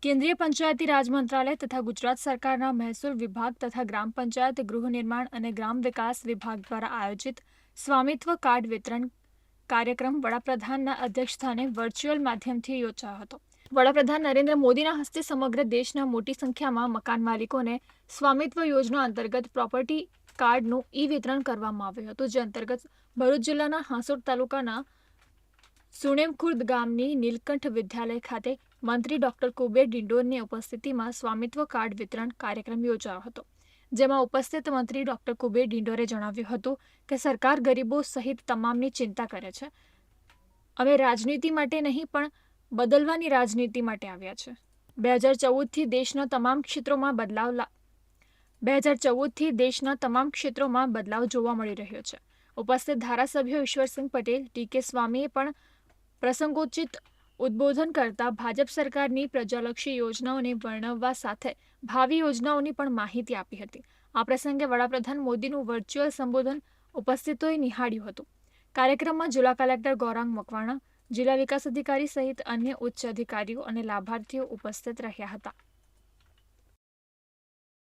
કેન્દ્રીય પંચાયતી રાજ મંત્રાલય તથા ગુજરાત સરકારના મહેસૂલ વિભાગ તથા ગ્રામ પંચાયત ગૃહ નિર્માણ અને ગ્રામ વિકાસ વિભાગ દ્વારા આયોજિત સ્વામિત્વ કાર્ડ વિતરણ કાર્યક્રમ વડાપ્રધાનના અધ્યક્ષસ્થાને વર્ચ્યુઅલ માધ્યમથી યોજાયો હતો। વડાપ્રધાન નરેન્દ્ર મોદીના હસ્તે સમગ્ર દેશના મોટી સંખ્યામાં મકાન માલિકોને સ્વામિત્વ યોજના અંતર્ગત પ્રોપર્ટી કાર્ડનું વિતરણ કરવામાં આવ્યું હતું, જે અંતર્ગત ભરૂચ જિલ્લાના હાંસોટ તાલુકાના સુણેમખુર્દ ગામની નીલકંઠ વિદ્યાલય ખાતે મંત્રી ડોક્ટર કુબેર ડિંડોરની ઉપસ્થિતિમાં સ્વામિત્વ કાર્ડ વિતરણ કાર્યક્રમ યોજાયો હતો, જેમાં ઉપસ્થિત મંત્રી ડોક્ટર કુબેર ડિંડોરે જણાવ્યું હતું કે સરકાર ગરીબો સહિત તમામની ચિંતા કરે છે। અમે રાજનીતિ માટે નહીં પણ બદલવાની રાજનીતિ માટે આવ્યા છે। 2014થી દેશના તમામ ક્ષેત્રોમાં બદલાવ જોવા મળી રહ્યો છે। ઉપસ્થિત ધારાસભ્યો ઈશ્વરસિંહ પટેલ, ટી.કે. સ્વામીએ પણ પ્રસંગોચિત ઉદ્બોધન કરતા ભાજપ સરકારની પ્રજાલક્ષી યોજનાઓને વર્ણવવા સાથે ભાવિ યોજનાઓની પણ માહિતી આપી હતી। આ પ્રસંગે વડાપ્રધાન મોદીનું વર્ચ્યુઅલ સંબોધન ઉપસ્થિતોએ નિહાળ્યું હતું। કાર્યક્રમમાં જિલ્લા કલેક્ટર ગૌરાંગ મકવાણા, જિલ્લા વિકાસ અધિકારી સહિત અન્ય ઉચ્ચ અધિકારીઓ અને લાભાર્થીઓ ઉપસ્થિત રહ્યા હતા।